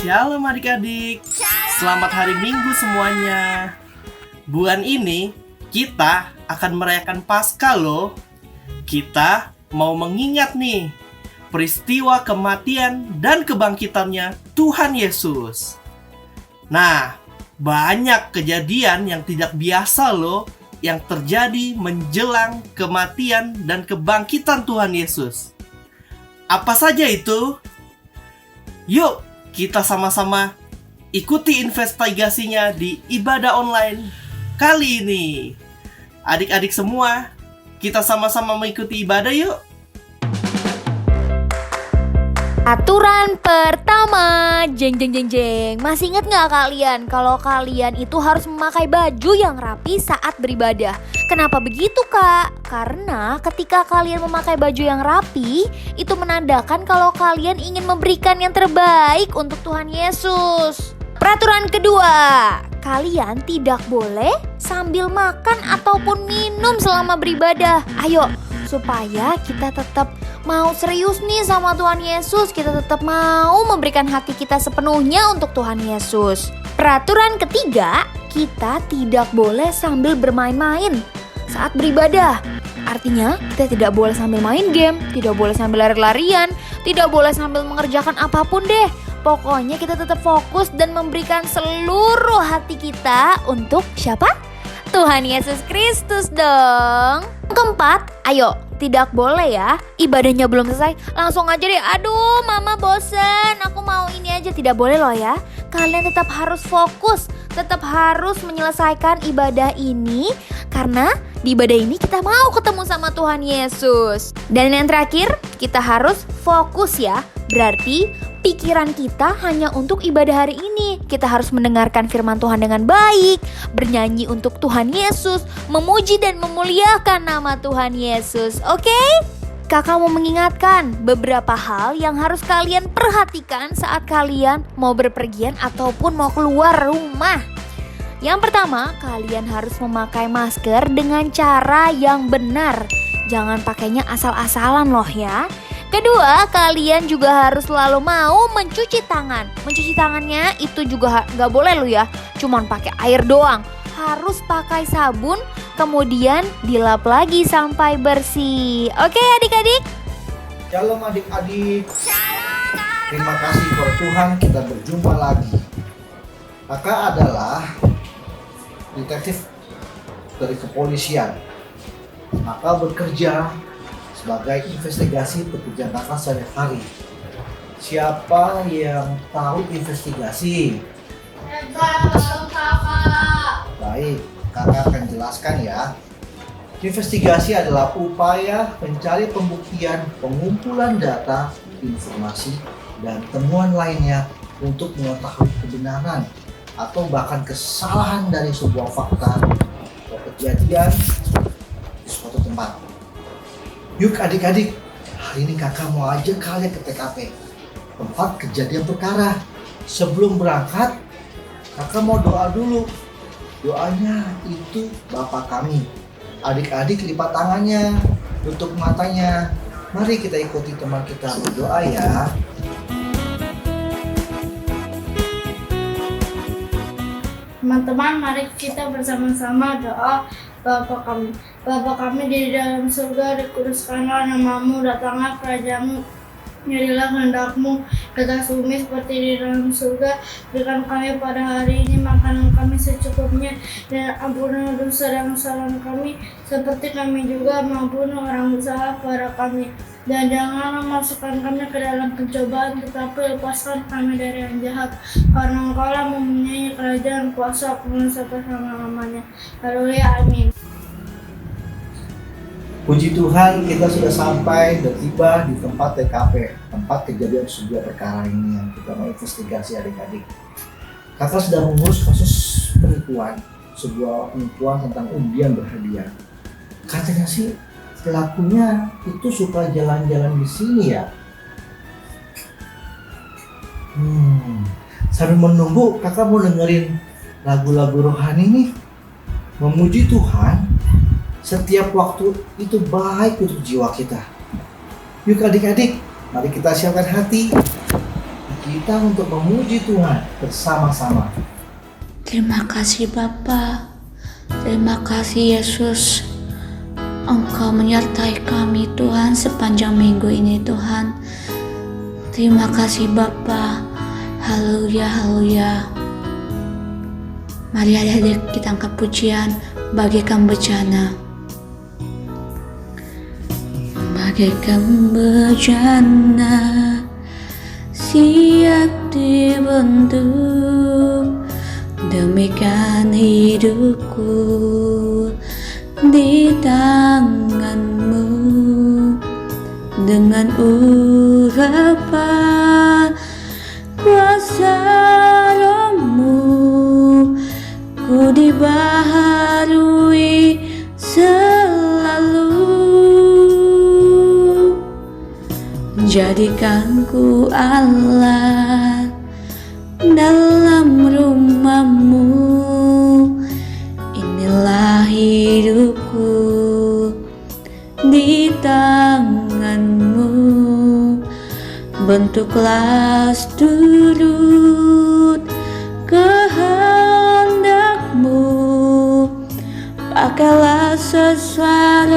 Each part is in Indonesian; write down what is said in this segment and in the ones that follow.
Shalom adik-adik, selamat hari Minggu semuanya. Bulan ini kita akan merayakan Paskah loh. Kita mau mengingat nih peristiwa kematian dan kebangkitannya Tuhan Yesus. Nah, banyak kejadian yang tidak biasa loh yang terjadi menjelang kematian dan kebangkitan Tuhan Yesus. Apa saja itu? Yuk, kita sama-sama ikuti investigasinya di ibadah online kali ini. Adik-adik semua, kita sama-sama mengikuti ibadah yuk. Aturan pertama, jeng. Masih ingat gak kalian kalau kalian itu harus memakai baju yang rapi saat beribadah? Kenapa begitu kak? Karena ketika kalian memakai baju yang rapi, itu menandakan kalau kalian ingin memberikan yang terbaik untuk Tuhan Yesus. Peraturan kedua, kalian tidak boleh sambil makan ataupun minum selama beribadah. Ayo, supaya kita tetap mau serius nih sama Tuhan Yesus, kita tetap mau memberikan hati kita sepenuhnya untuk Tuhan Yesus. Peraturan ketiga, kita tidak boleh sambil bermain-main saat beribadah. Artinya, kita tidak boleh sambil main game, tidak boleh sambil lari-larian, tidak boleh sambil mengerjakan apapun deh. Pokoknya kita tetap fokus dan memberikan seluruh hati kita untuk siapa? Tuhan Yesus Kristus dong. Keempat, ayo, tidak boleh ya, ibadahnya belum selesai langsung aja deh, aduh mama bosen, aku mau ini aja. Tidak boleh loh ya. Kalian tetap harus fokus, tetap harus menyelesaikan ibadah ini, karena di ibadah ini kita mau ketemu sama Tuhan Yesus. Dan yang terakhir, kita harus fokus ya. Berarti pikiran kita hanya untuk ibadah hari ini. Kita harus mendengarkan firman Tuhan dengan baik, bernyanyi untuk Tuhan Yesus, memuji dan memuliakan nama Tuhan Yesus. Oke? Kakak mau mengingatkan beberapa hal yang harus kalian perhatikan saat kalian mau berpergian ataupun mau keluar rumah. Yang pertama, kalian harus memakai masker dengan cara yang benar. Jangan pakainya asal-asalan loh ya. Kedua, kalian juga harus selalu mau mencuci tangan. Mencuci tangannya itu juga gak boleh loh ya, cuman pakai air doang. Harus pakai sabun, kemudian dilap lagi sampai bersih. Oke adik-adik? Shalom adik-adik. Terima kasih kepada Tuhan, kita berjumpa lagi. Kakak adalah detektif dari kepolisian. Kakak bekerja sebagai investigasi pekerjaan kakak sehari-hari. Siapa yang tahu investigasi? Baik, kakak akan jelaskan ya. Investigasi adalah upaya mencari pembuktian, pengumpulan data, informasi, dan temuan lainnya untuk mengetahui kebenaran atau bahkan kesalahan dari sebuah fakta atau kejadian di suatu tempat. Yuk adik-adik, hari ini kakak mau ajak kalian ke TKP, tempat kejadian perkara. Sebelum berangkat, kakak mau doa dulu. Doanya itu Bapa kami. Adik-adik lipat tangannya, tutup matanya. Mari kita ikuti teman kita berdoa ya. Teman-teman, mari kita bersama-sama doa. Bapa kami di dalam surga, dikuduskanlah namamu, datanglah kerajaanmu, jadilah kehendak-Mu di atas bumi seperti di dalam surga. Berikan kami pada hari ini makanan kami secukupnya, dan ampunilah dosa dan kesalahan kami, seperti kami juga mengampuni orang bersalah kepada kami. Dan janganlah masukkan kami ke dalam pencobaan, tetapi lepaskan kami dari yang jahat. Karena Engkau-lah mempunyai kerajaan, kuasa, kemuliaan sampai selama-lamanya. Haleluya, amin. Puji Tuhan, kita sudah sampai dan tiba di tempat TKP, tempat kejadian sebuah perkara ini yang kita mau investigasi adik-adik. Kakak sedang mengurus kasus penipuan, sebuah penipuan tentang undian berhadiah. Katanya sih pelakunya itu suka jalan-jalan di sini ya. Sambil menunggu, kakak mau dengerin lagu-lagu rohani nih, memuji Tuhan. Setiap waktu itu baik untuk jiwa kita. Yuk adik-adik, mari kita siapkan hati. kita untuk memuji Tuhan bersama-sama. Terima kasih Bapa, terima kasih Yesus. Engkau menyertai kami Tuhan sepanjang minggu ini Tuhan. Terima kasih Bapa. Haleluya, haleluya. Mari adik-adik kita angkat pujian bagaikan bejana. Bagaikan bejana siap dibentuk, demikian hidupku di tanganmu. Dengan urapan kuasa Roh-Mu, ku dibaharui selalu. Jadikan ku alat dalam rumah-Mu, inilah hidupku di tangan-Mu. Bentuklah turut kehendak-Mu, pakailah sesuai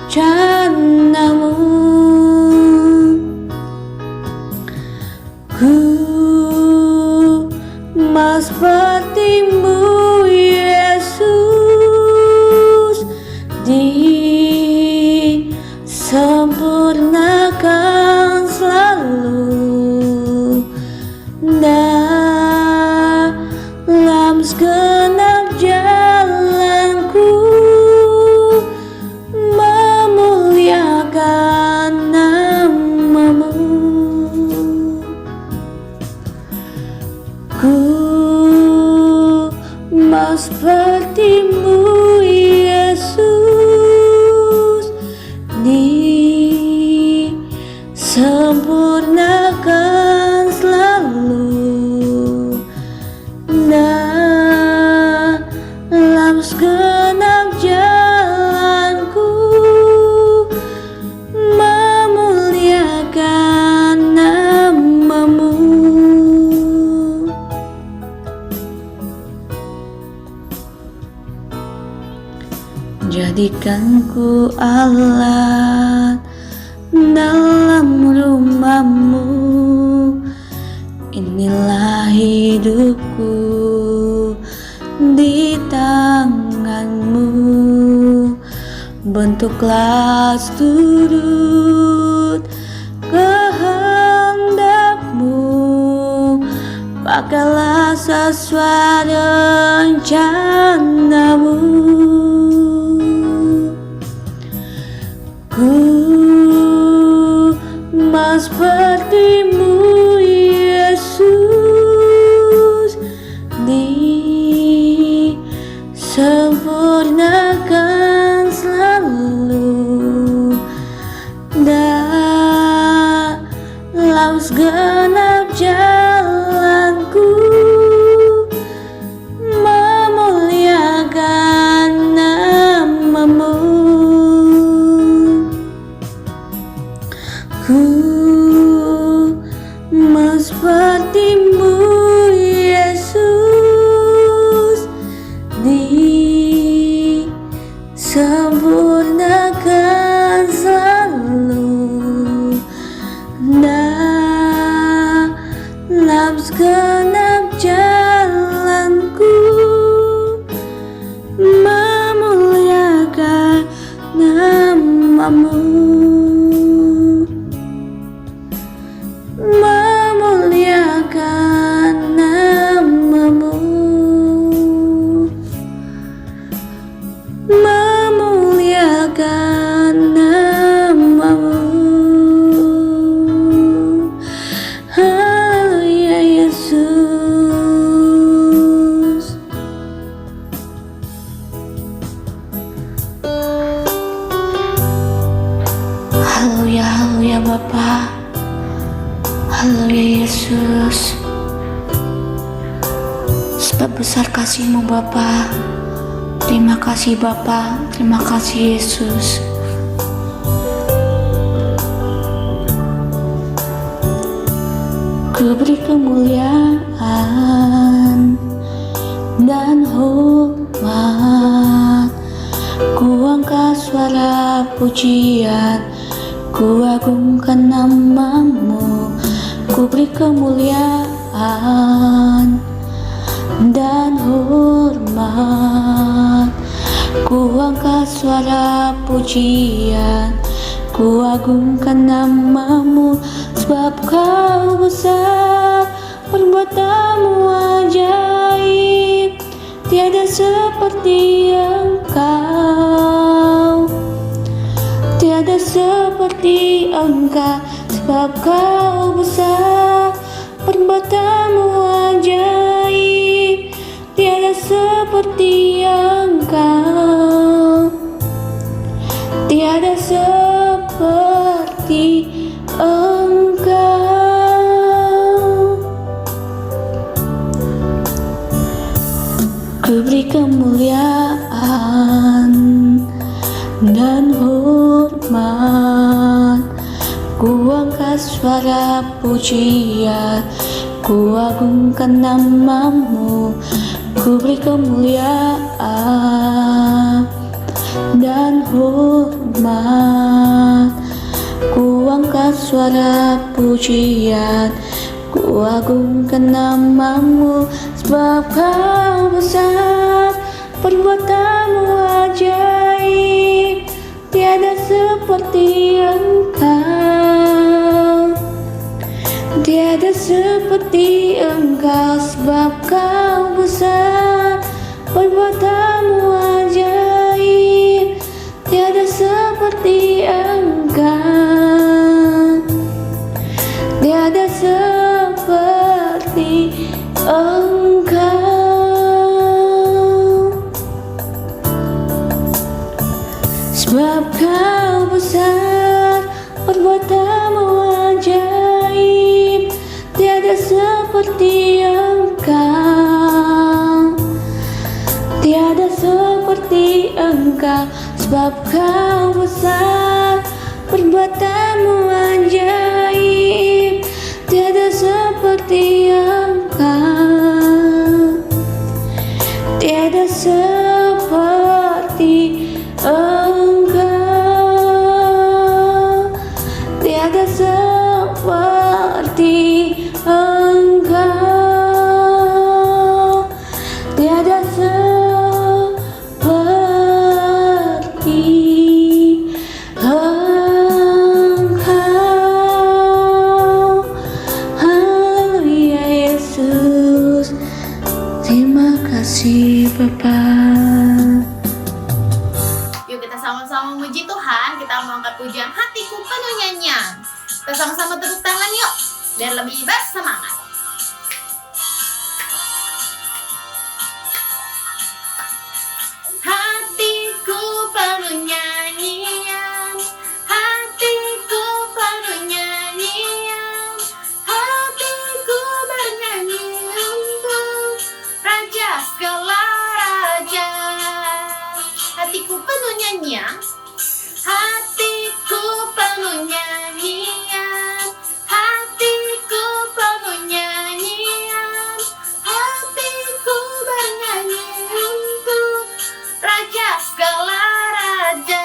rencana-Mu. Ku mau seperti-Mu Yesus, disempurnakan selalu dalam segenap jalanku, memuliakan nama-Mu. Ku mau seperti-Mu Yesus, disempurnakan selalu dalam segenap jalanku, memuliakan nama-Mu. Jadikan ku alat dalam rumah-Mu, inilah hidupku di tangan-Mu. Bentuklah turut kehendak-Mu, pakailah sesuai rencana-Mu. Ku mau seperti-Mu Yesus, disempurnakan selalu dalam segenap jalanku, memuliakan nama-Mu. Ku mau seperti-Mu Yesus, disempurnakan selalu dalam segenap jalanku, memuliakan nama-Mu. Memuliakan nama-Mu, memuliakan nama-Mu. Haleluya Yesus. Haleluya, haleluya Bapa. Haleluya Yesus. Sebab besar kasih-Mu Bapa. Terima kasih Bapa, terima kasih Yesus. ku beri kemuliaan dan hormat, ku angkat suara pujian, ku agungkan namamu, ku beri kemuliaan dan hormat, ku angkat suara pujian, ku agungkan namamu, sebab kau besar, perbuatanmu ajaib, tiada seperti engkau, tiada seperti engkau, sebab kau besar, perbuatanmu ajaib, tiada seperti engkau, tiada seperti engkau. Ku beri kemuliaan dan hormat, ku angkat suara pujian, ku agungkan namamu, ku beri kemuliaan dan hormat, ku angkat suara pujian, ku agungkan namamu, sebab kau besar, perbuatanmu ajaib, tiada seperti engkau, tiada seperti engkau, sebab kau besar, perbuatanmu ajaib, tiada seperti engkau, tiada seperti engkau. Sebab kau besar, perbuatanmu ajaib, tiada seperti engkau, tiada seperti engkau. Sebab kau besar, perbuatanmu ajaib, tiada seperti engkau, tiada seperti engkau, tiada seperti engkau, tiada seperti engkau. Haleluya Yesus, terima kasih Bapa. Yuk kita sama-sama memuji Tuhan, kita mau angkat pujian hatiku penuh nyanyian. Kita sama-sama tepuk tangan yuk, biar lebih bersemangat. Hatiku penuh nyanyian, hatiku penuh nyanyian, hatiku bernyanyi untuk Raja segala raja. Hatiku penuh nyanyian, hatiku penuh nyanyian, hatiku penuh nyanyian, hatiku bernyanyi untuk Raja segala raja,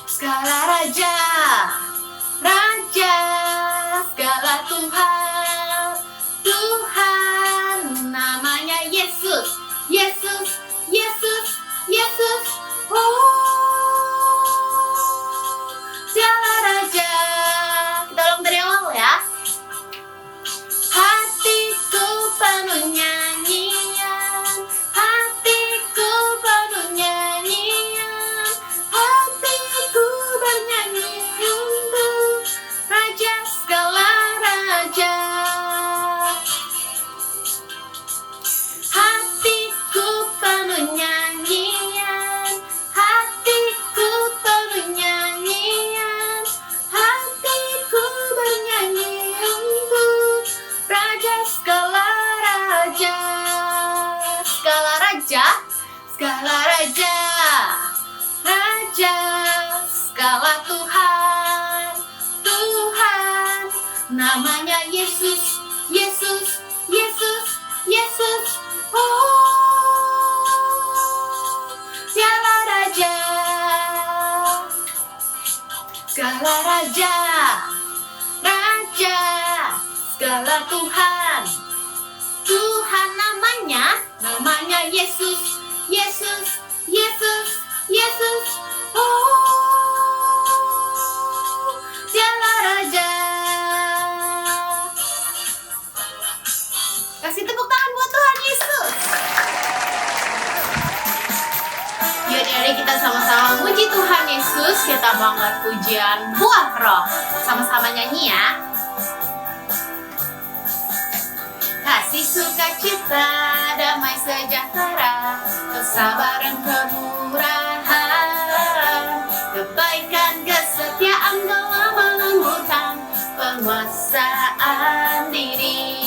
segala raja, raja segala Tuhan, Tuhan namanya Yesus, Yesus, Yesus, Yesus. Segala raja. Kita ulang dari awal ya. Hatiku penuh nyanyian, hatiku penuh nyanyian, hatiku bernyanyi untuk Raja segala raja. Hatiku penuh nyanyian, hatiku penuh nyanyian, hatiku bernyanyi untuk Raja segala raja, segala raja, segala raja, raja segala Tuhan, Tuhan namanya Yesus, Yesus, Yesus, Yesus. Oh, Dialah Raja, segala Raja, Raja, segala Tuhan. Tuhan namanya Yesus, Yesus, Yesus, Yesus. Oh, Dialah Raja. Kasih tepuk tangan buat Tuhan Yesus. Yuk dari kita sama-sama muji Tuhan Yesus. Kita mau angkat pujian Buah Roh. Sama-sama nyanyi ya. Kasih sukacita, damai sejahtera, kesabaran, kemurahan, kebaikan, kesetiaan, kelembutan, penguasaan diri.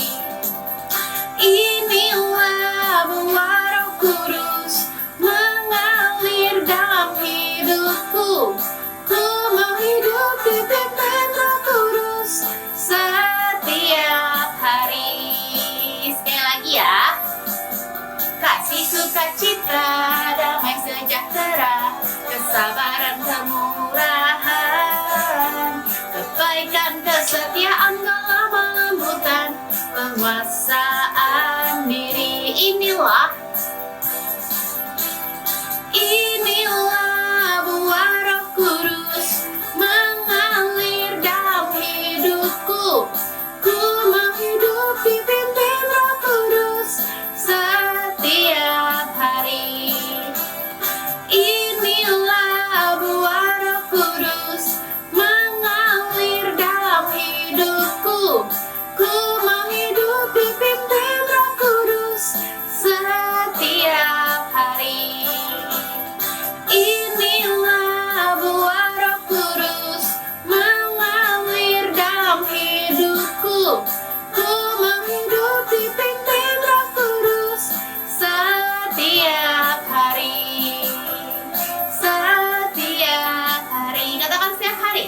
Inilah buah Roh Kudus mengalir dalam hidupku. Ku mau hidup dipimpin Roh Kudus setiap hari. Sekali lagi ya. Kasih sukacita, damai sejahtera, kesabaran, kemurahan, kebaikan, kesetiaan, kelembutan, penguasaan diri. Inilah buah Roh Kudus mengalir dalam hidupku. Ku mau hidup dipimpin Roh Kudus setiap hari. Inilah buah Roh Kudus mengalir dalam hidupku. Ku mau hidup dipimpin Roh Kudus setiap hari. Inilah buah Roh Kudus mengalir dalam hidupku. Ku mau hidup dipimpin Roh Kudus setiap hari. Setiap hari. Katakan setiap hari.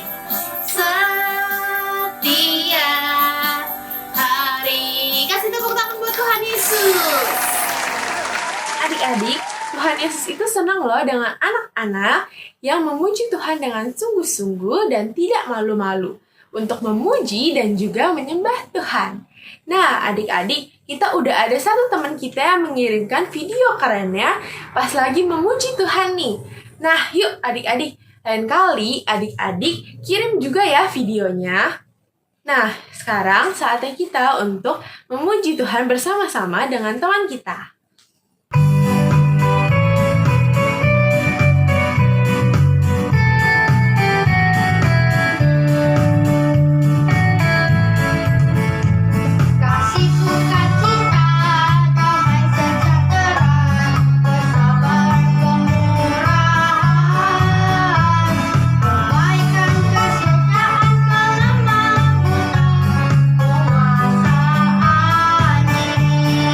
Setiap hari. Kasih tepuk tangan buat Tuhan Yesus. Adik-adik, Tuhan Yesus itu senang loh dengan anak-anak yang memuji Tuhan dengan sungguh-sungguh dan tidak malu-malu untuk memuji dan juga menyembah Tuhan. Nah, adik-adik, kita udah ada satu teman kita yang mengirimkan video kerennya pas lagi memuji Tuhan nih. Nah, yuk adik-adik, lain kali adik-adik kirim juga ya videonya. Nah, sekarang saatnya kita untuk memuji Tuhan bersama-sama dengan teman kita. Kasih sukacita, damai sejahtera, kesabaran, kemurahan, kebaikan, kesetiaan, kelembutan, penguasaan diri.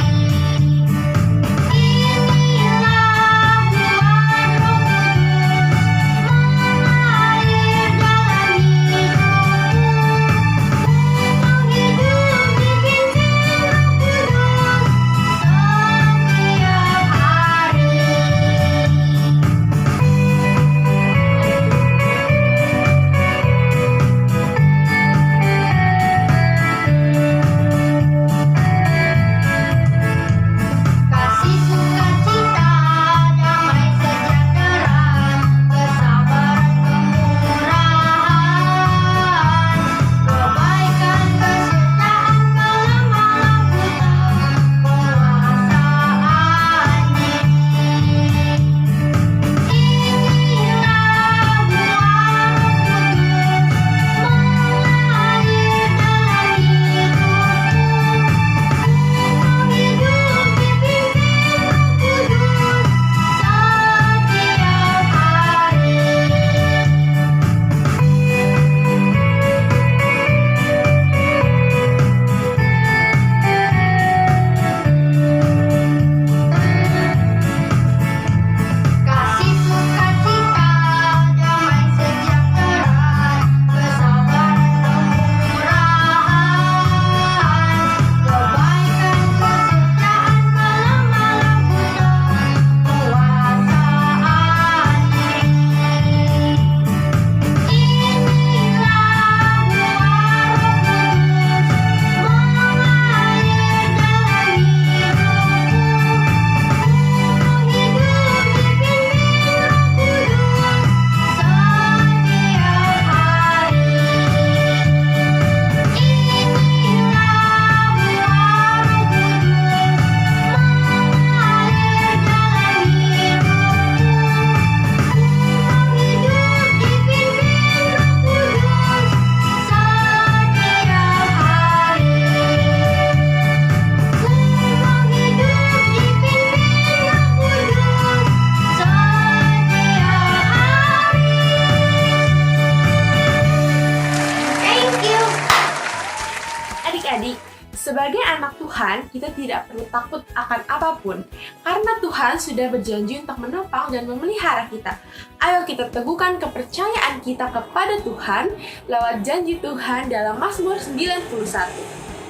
Adik-adik, sebagai anak Tuhan, kita tidak perlu takut akan apapun, karena Tuhan sudah berjanji untuk menopang dan memelihara kita. Ayo kita teguhkan kepercayaan kita kepada Tuhan lewat janji Tuhan dalam Mazmur 91,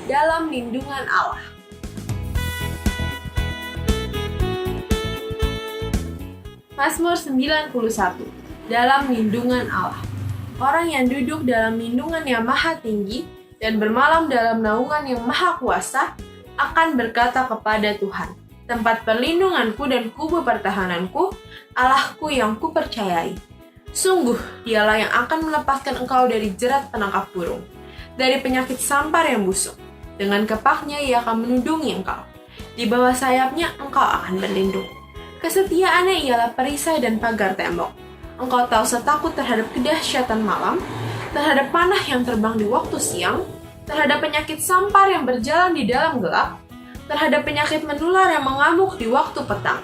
dalam lindungan Allah. Mazmur 91, dalam lindungan Allah. Orang yang duduk dalam lindungan yang maha tinggi dan bermalam dalam naungan yang maha kuasa akan berkata kepada Tuhan, tempat perlindunganku dan kubu pertahananku, Allahku yang kupercayai. Sungguh, dialah yang akan melepaskan engkau dari jerat penangkap burung, dari penyakit sampar yang busuk. Dengan kepaknya ia akan menundungi engkau. Di bawah sayapnya engkau akan berlindung. Kesetiaannya ialah perisai dan pagar tembok. Engkau tahu setakut terhadap kedahsyatan malam, terhadap panah yang terbang di waktu siang, terhadap penyakit sampar yang berjalan di dalam gelap, terhadap penyakit menular yang mengamuk di waktu petang.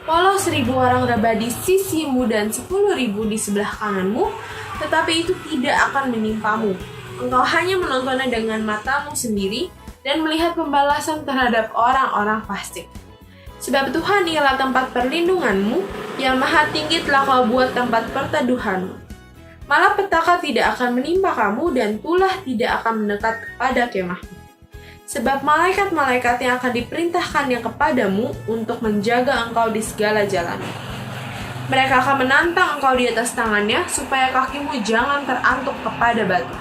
Walau 1.000 orang rebah di sisimu dan 10.000 di sebelah kananmu, tetapi itu tidak akan menimpamu. Engkau hanya menontonnya dengan matamu sendiri dan melihat pembalasan terhadap orang-orang fasik. Sebab Tuhan ialah tempat perlindunganmu, yang maha tinggi telah kau buat tempat perteduhanmu. Malapetaka tidak akan menimpa kamu dan tulah tidak akan mendekat kepada kemahmu. Sebab malaikat-malaikat yang akan diperintahkannya kepadamu untuk menjaga engkau di segala jalan. Mereka akan menantang engkau di atas tangannya supaya kakimu jangan terantuk kepada batu.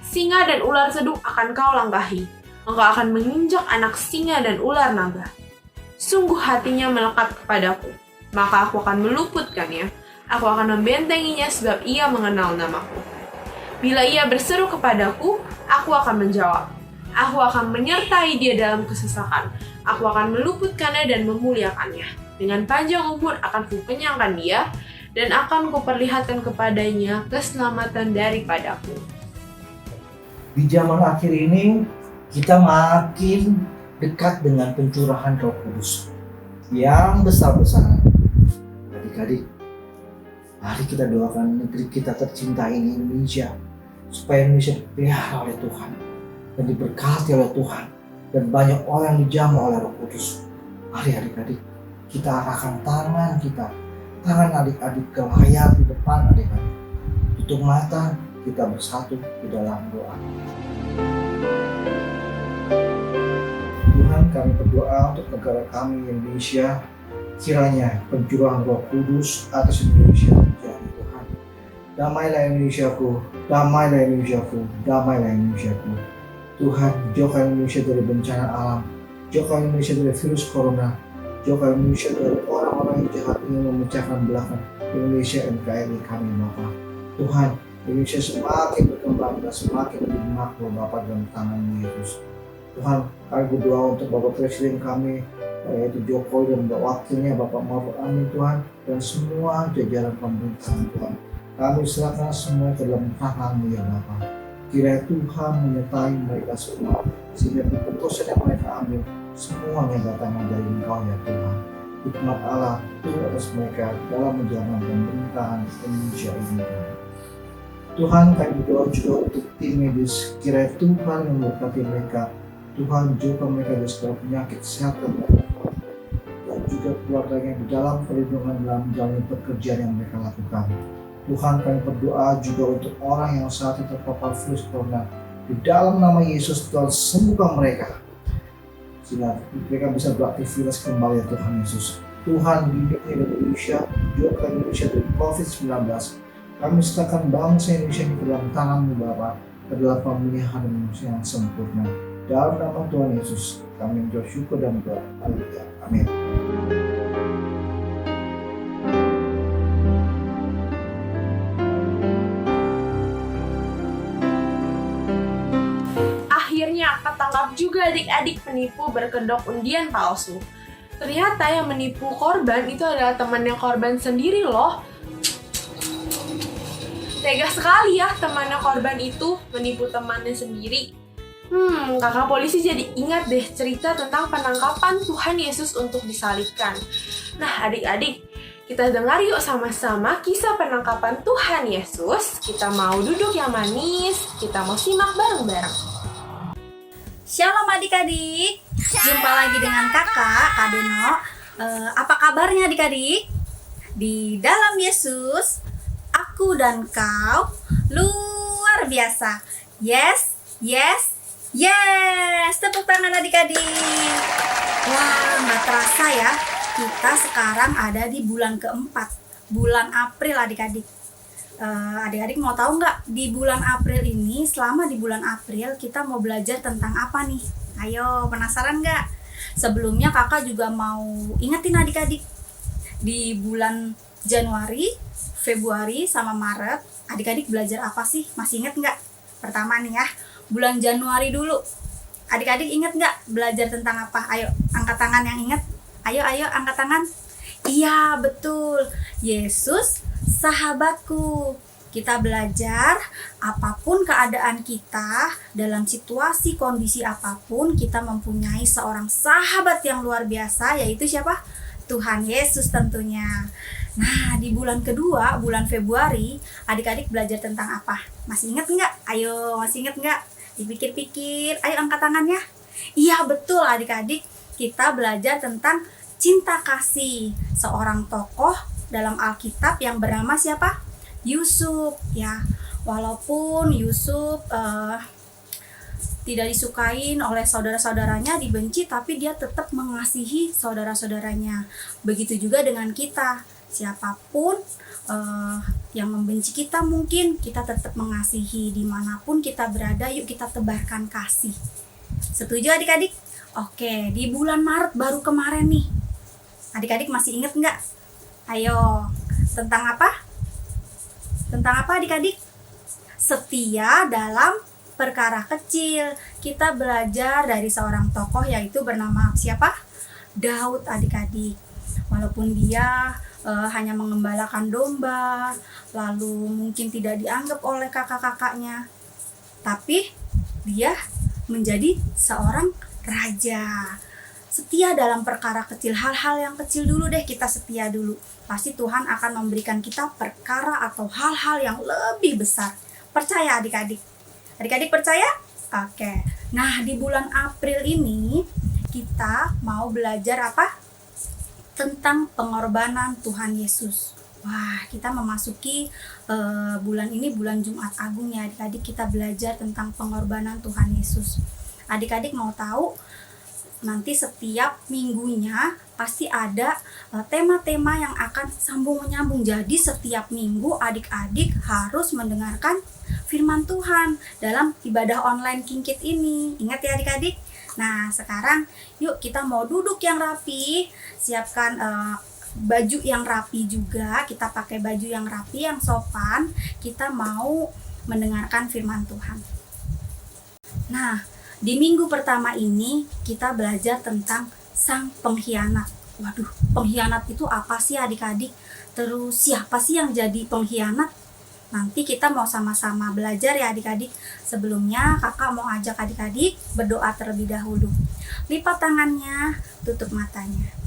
Singa dan ular seduk akan kau langkahi. Engkau akan menginjak anak singa dan ular naga. Sungguh hatinya melekat kepadaku, maka aku akan meluputkannya. Aku akan membentenginya sebab ia mengenal namaku. Bila ia berseru kepadaku, aku akan menjawab. Aku akan menyertai dia dalam kesesakan. Aku akan meluputkannya dan memuliakannya. Dengan panjang umur akan kukenyangkan dia, dan akan kuperlihatkan kepadanya keselamatan daripadaku. Di zaman akhir ini, kita makin dekat dengan pencurahan Roh Kudus yang besar-besaran. Adik-adik, mari kita doakan negeri kita tercinta ini, Indonesia, supaya Indonesia dipelihara oleh Tuhan dan diberkati oleh Tuhan, dan banyak orang yang dijamah oleh Roh Kudus. Mari adik-adik, kita arahkan tangan kita, tangan adik-adik ke layar di depan adik-adik. Tutup mata, kita bersatu di dalam doa. Tuhan, kami berdoa untuk negara kami Indonesia, kiranya pencurahan Roh Kudus atas Indonesia terjadi, Tuhan. Damailah Indonesiaku, damailah Indonesiaku, damailah Indonesiaku. Tuhan, jauhkan Indonesia dari bencana alam, jauhkan Indonesia dari virus corona, jauhkan Indonesia dari orang-orang yang jahat ingin memecahkan belah Indonesia NKRI kami, Bapa. Tuhan, Indonesia semakin berkembang dan semakin lebih makmur, Bapa, dalam tangan Yesus. Tuhan, kami berdoa untuk Bapak Presiden kami, yaitu Jokowi dan wakilnya Bapak Mahfud Amin, Tuhan, dan semua jajaran pemerintahan, Tuhan. Kami serahkan semua ke dalam tangan-Mu, ya Bapa. Kiranya Tuhan menyertai mereka semua, sehingga keputusan yang mereka ambil semuanya datang dari Engkau, ya Tuhan. Hikmat Allah turun atas mereka dalam menjalankan pemerintahan Indonesia ini, Tuhan. Tuhan, kami berdoa juga untuk tim medis, kiranya Tuhan memberkati mereka. Tuhan, jauhkan mereka dari segala penyakit, kesehatan, dan juga keluarganya di dalam perlindungan dalam menjalani pekerjaan yang mereka lakukan. Tuhan, kami berdoa juga untuk orang yang saat ini terpapar virus corona. Di dalam nama Yesus, Tuhan, sembuhkan mereka, sehingga mereka bisa beraktivitas kembali, ya Tuhan Yesus. Tuhan, bimbing Indonesia, jauhkan Indonesia dari COVID-19. Kami serahkan bangsa Indonesia ini ke dalam tangan-Mu, Bapa, ke dalam pemeliharaan Indonesia yang sempurna. Dalam nama Tuhan Yesus, kami bersyukur dan berdoa. Haleluya. Amin. Akhirnya ketangkap juga adik-adik penipu berkedok undian palsu. Ternyata yang menipu korban itu adalah temannya korban sendiri loh. Tega sekali ya temannya korban itu menipu temannya sendiri. Kakak polisi jadi ingat deh cerita tentang penangkapan Tuhan Yesus untuk disalibkan. Nah adik-adik, kita dengar yuk sama-sama kisah penangkapan Tuhan Yesus. Kita mau duduk yang manis, kita mau simak bareng-bareng. Shalom adik-adik, jumpa lagi dengan kakak, Kak Deno. Apa kabarnya adik-adik? Di dalam Yesus, aku dan kau luar biasa. Yes, yes, yes. Tepuk tangan adik-adik. Wah, nggak terasa ya, kita sekarang ada di bulan keempat, bulan April adik-adik. Adik-adik mau tahu nggak, di bulan April ini, selama di bulan April kita mau belajar tentang apa nih? Ayo, penasaran nggak? Sebelumnya kakak juga mau ingetin adik-adik, di bulan Januari, Februari, sama Maret, adik-adik belajar apa sih? Masih inget nggak? Pertama nih ya, bulan Januari dulu. Adik-adik inget nggak belajar tentang apa? Ayo, angkat tangan yang inget. Ayo, angkat tangan. Iya, betul. Yesus sahabatku. Kita belajar apapun keadaan kita, dalam situasi kondisi apapun, kita mempunyai seorang sahabat yang luar biasa, yaitu siapa? Tuhan Yesus tentunya. Nah, di bulan kedua, bulan Februari, adik-adik belajar tentang apa? Masih ingat nggak? Ayo, masih ingat nggak? Dipikir-pikir, ayo angkat tangannya. Iya, betul adik-adik, kita belajar tentang cinta kasih, seorang tokoh dalam Alkitab yang bernama siapa? Yusuf ya. Walaupun Yusuf tidak disukain oleh saudara-saudaranya, dibenci, tapi dia tetap mengasihi saudara-saudaranya. Begitu juga dengan kita, siapapun yang membenci kita, mungkin kita tetap mengasihi. Dimanapun kita berada, yuk kita tebarkan kasih. Setuju adik-adik? Oke, di bulan Maret baru kemarin nih, adik-adik masih inget nggak? Ayo, tentang apa? Tentang apa adik-adik? Setia dalam perkara kecil. Kita belajar dari seorang tokoh, yaitu bernama siapa? Daud adik-adik. Walaupun dia hanya mengembalakan domba, lalu mungkin tidak dianggap oleh kakak-kakaknya, tapi dia menjadi seorang raja. Setia dalam perkara kecil, hal-hal yang kecil dulu deh kita setia dulu. Pasti Tuhan akan memberikan kita perkara atau hal-hal yang lebih besar. Percaya adik-adik? Adik-adik percaya? Oke. Nah, di bulan April ini kita mau belajar apa? Tentang pengorbanan Tuhan Yesus. Wah, kita memasuki bulan ini, bulan Jumat Agung ya adik-adik. Kita belajar tentang pengorbanan Tuhan Yesus. Adik-adik mau tahu? Nanti setiap minggunya pasti ada tema-tema yang akan sambung menyambung. Jadi setiap minggu adik-adik harus mendengarkan firman Tuhan dalam ibadah online Kingkit ini. Ingat ya adik-adik? Nah, sekarang yuk kita mau duduk yang rapi, siapkan baju yang rapi juga. Kita pakai baju yang rapi, yang sopan. Kita mau mendengarkan firman Tuhan. Nah, di minggu pertama ini kita belajar tentang sang pengkhianat. Waduh, pengkhianat itu apa sih adik-adik? Terus siapa sih yang jadi pengkhianat? Nanti kita mau sama-sama belajar ya adik-adik. Sebelumnya kakak mau ajak adik-adik berdoa terlebih dahulu. Lipat tangannya, tutup matanya.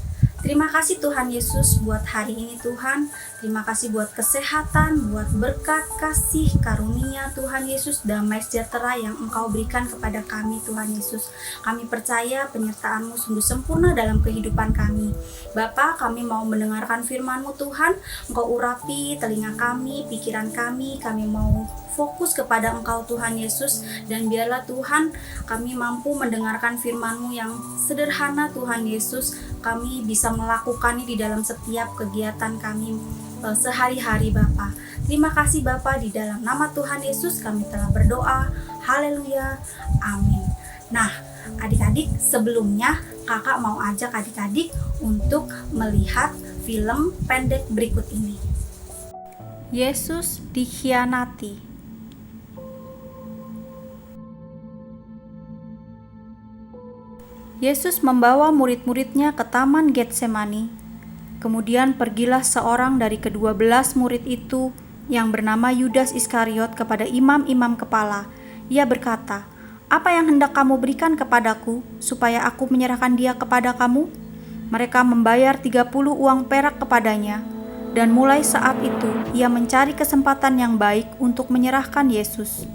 Terima kasih Tuhan Yesus buat hari ini Tuhan. Terima kasih buat kesehatan, buat berkat, kasih, karunia Tuhan Yesus, damai sejahtera yang Engkau berikan kepada kami Tuhan Yesus. Kami percaya penyertaan-Mu sungguh sempurna dalam kehidupan kami. Bapa, kami mau mendengarkan firman-Mu Tuhan. Engkau urapi telinga kami, pikiran kami mau fokus kepada Engkau Tuhan Yesus, dan biarlah Tuhan kami mampu mendengarkan firman-Mu yang sederhana Tuhan Yesus. Kami bisa melakukannya di dalam setiap kegiatan kami sehari-hari Bapa. Terima kasih Bapa, di dalam nama Tuhan Yesus kami telah berdoa. Haleluya, amin. Nah adik-adik, sebelumnya kakak mau ajak adik-adik untuk melihat film pendek berikut ini. Yesus dikhianati. Yesus membawa murid-muridnya ke Taman Getsemani. Kemudian pergilah seorang dari ke-12 murid itu yang bernama Yudas Iskariot kepada imam-imam kepala. Ia berkata, "Apa yang hendak kamu berikan kepadaku supaya aku menyerahkan dia kepada kamu?" Mereka membayar 30 uang perak kepadanya, dan mulai saat itu ia mencari kesempatan yang baik untuk menyerahkan Yesus.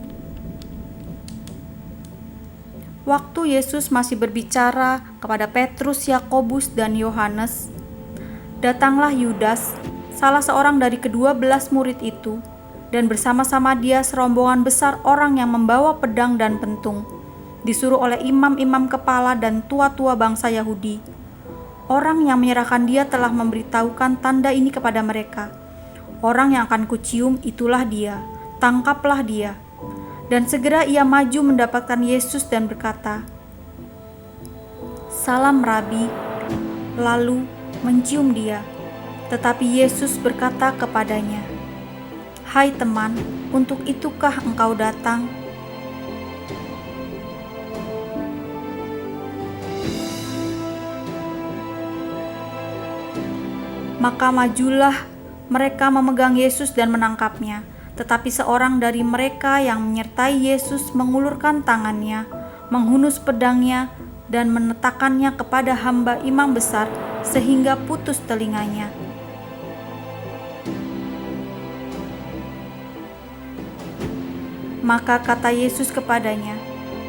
Waktu Yesus masih berbicara kepada Petrus, Yakobus, dan Yohanes, datanglah Yudas, salah seorang dari ke-12 murid itu, dan bersama-sama dia serombongan besar orang yang membawa pedang dan pentung, disuruh oleh imam-imam kepala dan tua-tua bangsa Yahudi. Orang yang menyerahkan dia telah memberitahukan tanda ini kepada mereka. Orang yang akan kucium itulah dia, tangkaplah dia. Dan segera ia maju mendapatkan Yesus dan berkata, "Salam Rabi," lalu mencium dia. Tetapi Yesus berkata kepadanya, "Hai teman, untuk itukah engkau datang?" Maka majulah mereka memegang Yesus dan menangkapnya. Tetapi seorang dari mereka yang menyertai Yesus mengulurkan tangannya, menghunus pedangnya, dan menetakannya kepada hamba imam besar sehingga putus telinganya. Maka kata Yesus kepadanya,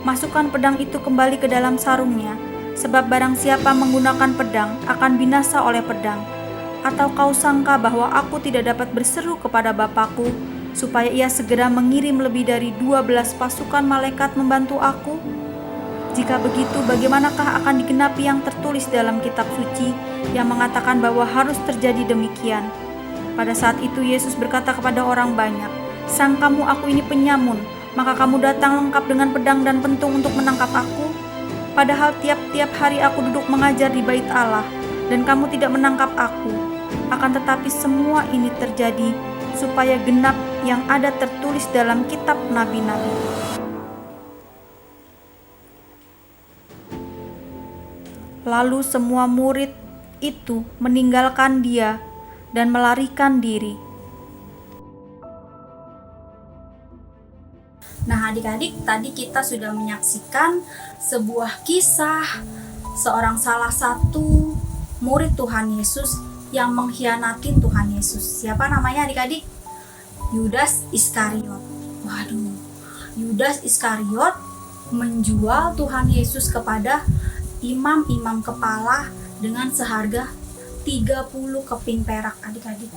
"Masukkan pedang itu kembali ke dalam sarungnya, sebab barang siapa menggunakan pedang akan binasa oleh pedang. Atau kau sangka bahwa aku tidak dapat berseru kepada Bapakku, supaya ia segera mengirim lebih dari 12 pasukan malaikat membantu aku? Jika begitu, bagaimanakah akan digenapi yang tertulis dalam kitab suci yang mengatakan bahwa harus terjadi demikian?" Pada saat itu Yesus berkata kepada orang banyak, "Sangkamu aku ini penyamun, maka kamu datang lengkap dengan pedang dan pentung untuk menangkap aku? Padahal tiap-tiap hari aku duduk mengajar di bait Allah, dan kamu tidak menangkap aku. Akan tetapi semua ini terjadi supaya genap yang ada tertulis dalam kitab nabi-nabi." Lalu semua murid itu meninggalkan dia dan melarikan diri. Nah, adik-adik, tadi kita sudah menyaksikan sebuah kisah salah satu murid Tuhan Yesus yang mengkhianati Tuhan Yesus. Siapa namanya adik-adik? Yudas Iskariot. Waduh, Yudas Iskariot menjual Tuhan Yesus kepada imam-imam kepala dengan seharga 30 keping perak, adik-adik.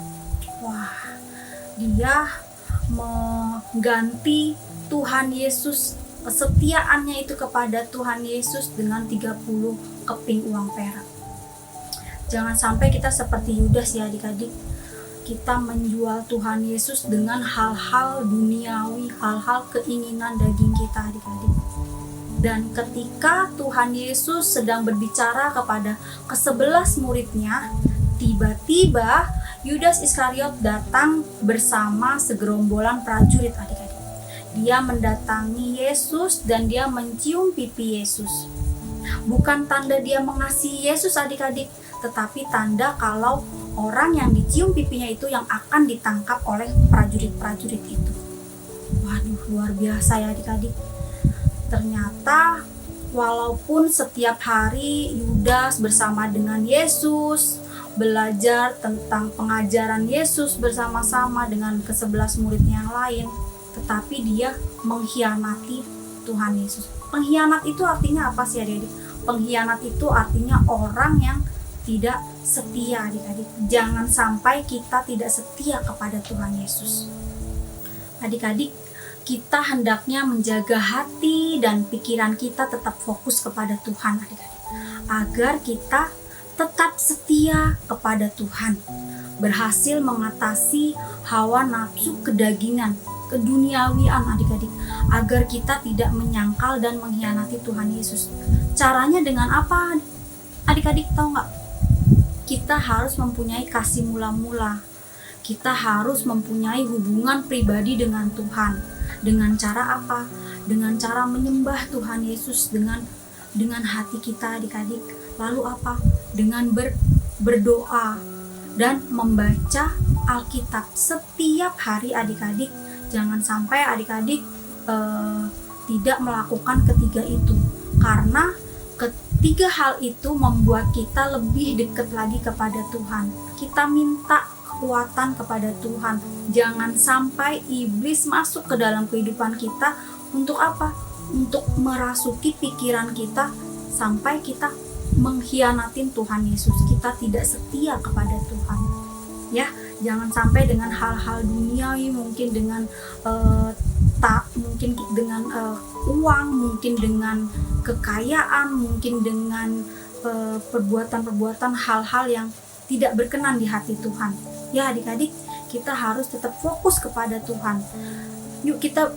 Wah, dia mengganti Tuhan Yesus, kesetiaannya itu kepada Tuhan Yesus dengan 30 keping uang perak. Jangan sampai kita seperti Yudas ya adik-adik. Kita menjual Tuhan Yesus dengan hal-hal duniawi, hal-hal keinginan daging kita adik-adik. Dan ketika Tuhan Yesus sedang berbicara kepada ke-11 muridnya, tiba-tiba Yudas Iskariot datang bersama segerombolan prajurit adik-adik. Dia mendatangi Yesus dan dia mencium pipi Yesus. Bukan tanda dia mengasihi Yesus adik-adik, tetapi tanda kalau orang yang dicium pipinya itu yang akan ditangkap oleh prajurit-prajurit itu. Waduh, luar biasa ya adik-adik. Ternyata walaupun setiap hari Yudas bersama dengan Yesus, belajar tentang pengajaran Yesus bersama-sama dengan ke-11 muridnya yang lain, tetapi dia mengkhianati Tuhan Yesus. Pengkhianat itu artinya apa sih adik-adik? Pengkhianat itu artinya orang yang tidak setia adik-adik. Jangan sampai kita tidak setia kepada Tuhan Yesus. Adik-adik, kita hendaknya menjaga hati dan pikiran kita tetap fokus kepada Tuhan adik-adik. Agar kita tetap setia kepada Tuhan. Berhasil mengatasi hawa nafsu kedagingan, keduniawian adik-adik, agar kita tidak menyangkal dan mengkhianati Tuhan Yesus. Caranya dengan apa? Adik-adik tahu nggak? Kita harus mempunyai kasih mula-mula. Kita harus mempunyai hubungan pribadi dengan Tuhan. Dengan cara apa? Dengan cara menyembah Tuhan Yesus dengan hati kita adik-adik. Lalu apa? Dengan berdoa dan membaca Alkitab setiap hari adik-adik. Jangan sampai adik-adik tidak melakukan ketiga itu, karena ketiga hal itu membuat kita lebih dekat lagi kepada Tuhan. Kita minta kekuatan kepada Tuhan. Jangan sampai iblis masuk ke dalam kehidupan kita untuk apa? untuk merasuki pikiran kita sampai kita mengkhianatin Tuhan Yesus. Kita tidak setia kepada Tuhan. Ya, jangan sampai dengan hal-hal duniawi, mungkin dengan mungkin dengan uang, mungkin dengan kekayaan, mungkin dengan perbuatan-perbuatan hal-hal yang tidak berkenan di hati Tuhan. Ya adik-adik, kita harus tetap fokus kepada Tuhan. Yuk kita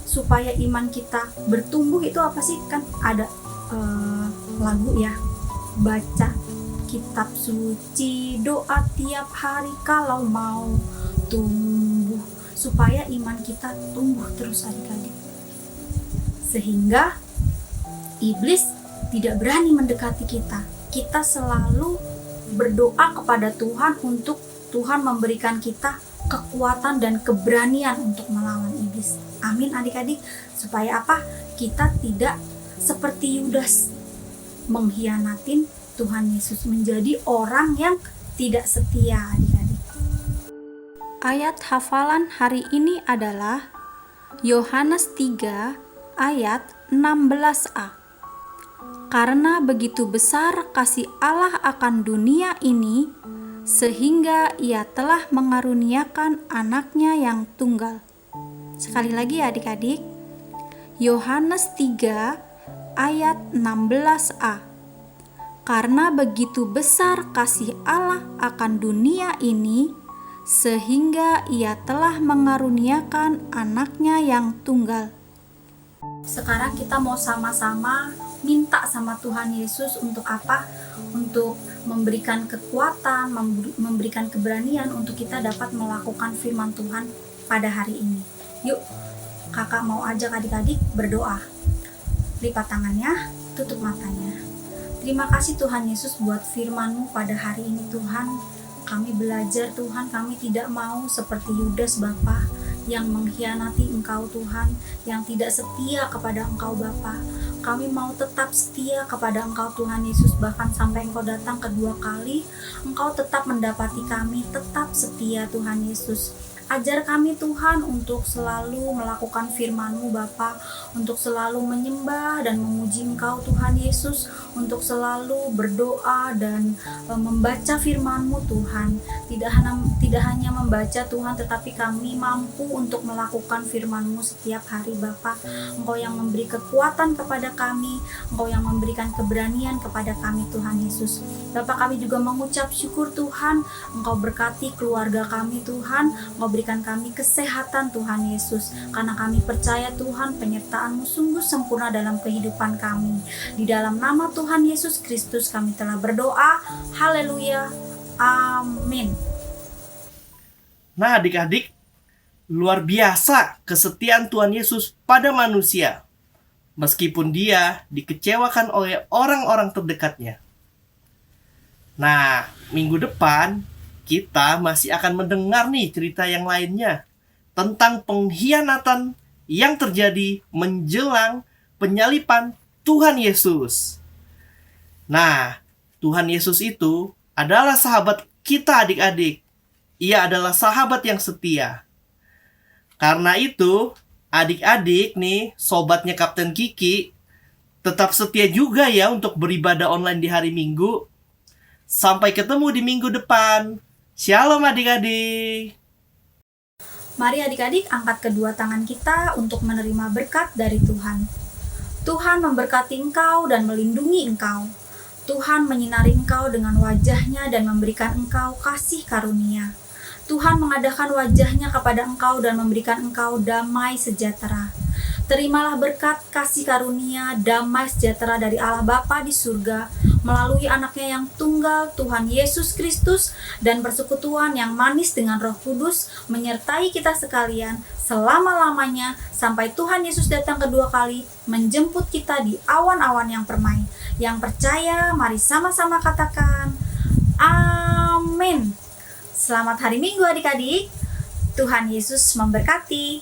supaya iman kita bertumbuh itu apa sih? Kan ada lagu ya, baca kitab suci, doa tiap hari kalau mau tumbuh, supaya iman kita tumbuh terus adik-adik, sehingga iblis tidak berani mendekati kita. Kita selalu berdoa kepada Tuhan untuk Tuhan memberikan kita kekuatan dan keberanian untuk melawan iblis. Amin adik-adik. Supaya apa? Kita tidak seperti Yudas mengkhianatin Tuhan Yesus, menjadi orang yang tidak setia adik-adik. Ayat hafalan hari ini adalah Yohanes 3 ayat 16a. Karena begitu besar kasih Allah akan dunia ini, sehingga ia telah mengaruniakan anaknya yang tunggal. Sekali lagi adik-adik, Yohanes 3 ayat 16a. Karena begitu besar kasih Allah akan dunia ini, sehingga ia telah mengaruniakan anaknya yang tunggal. Sekarang kita mau sama-sama minta sama Tuhan Yesus untuk apa? Untuk memberikan kekuatan, memberikan keberanian untuk kita dapat melakukan firman Tuhan pada hari ini. Yuk, kakak mau ajak adik-adik berdoa. Lipat tangannya, tutup matanya. Terima kasih Tuhan Yesus buat firman-Mu pada hari ini Tuhan. Kami belajar Tuhan, kami tidak mau seperti Yudas Bapa yang mengkhianati Engkau Tuhan, yang tidak setia kepada Engkau Bapa. Kami mau tetap setia kepada Engkau Tuhan Yesus, bahkan sampai Engkau datang kedua kali, Engkau tetap mendapati kami tetap setia Tuhan Yesus. Ajar kami Tuhan untuk selalu melakukan firman-Mu Bapa, untuk selalu menyembah dan memuji Engkau Tuhan Yesus, untuk selalu berdoa dan membaca firman-Mu Tuhan. Tidak hanya membaca Tuhan, tetapi kami mampu untuk melakukan firman-Mu setiap hari Bapa. Engkau yang memberi kekuatan kepada kami, Engkau yang memberikan keberanian kepada kami Tuhan Yesus. Bapa, kami juga mengucap syukur Tuhan, Engkau berkati keluarga kami Tuhan, Engkau berikan kami kesehatan Tuhan Yesus, karena kami percaya Tuhan penyertaan-Mu sungguh sempurna dalam kehidupan kami. Di dalam nama Tuhan Yesus Kristus kami telah berdoa. Haleluya. Amin. Nah adik-adik, luar biasa kesetiaan Tuhan Yesus pada manusia, meskipun dia dikecewakan oleh orang-orang terdekatnya. Nah, minggu depan kita masih akan mendengar nih cerita yang lainnya tentang pengkhianatan yang terjadi menjelang penyaliban Tuhan Yesus. Nah, Tuhan Yesus itu adalah sahabat kita adik-adik. Ia adalah sahabat yang setia. Karena itu, adik-adik nih, sobatnya Kapten Kiki, tetap setia juga ya untuk beribadah online di hari Minggu. Sampai ketemu di minggu depan. Shalom adik-adik. Mari adik-adik angkat kedua tangan kita untuk menerima berkat dari Tuhan. Tuhan memberkati engkau dan melindungi engkau. Tuhan menyinari engkau dengan wajah-Nya dan memberikan engkau kasih karunia. Tuhan mengadakan wajah-Nya kepada engkau dan memberikan engkau damai sejahtera. Terimalah berkat, kasih karunia, damai sejahtera dari Allah Bapa di surga melalui anaknya yang tunggal, Tuhan Yesus Kristus, dan persekutuan yang manis dengan Roh Kudus menyertai kita sekalian selama-lamanya sampai Tuhan Yesus datang kedua kali menjemput kita di awan-awan yang permai. Yang percaya, mari sama-sama katakan amin. Selamat hari Minggu adik-adik. Tuhan Yesus memberkati.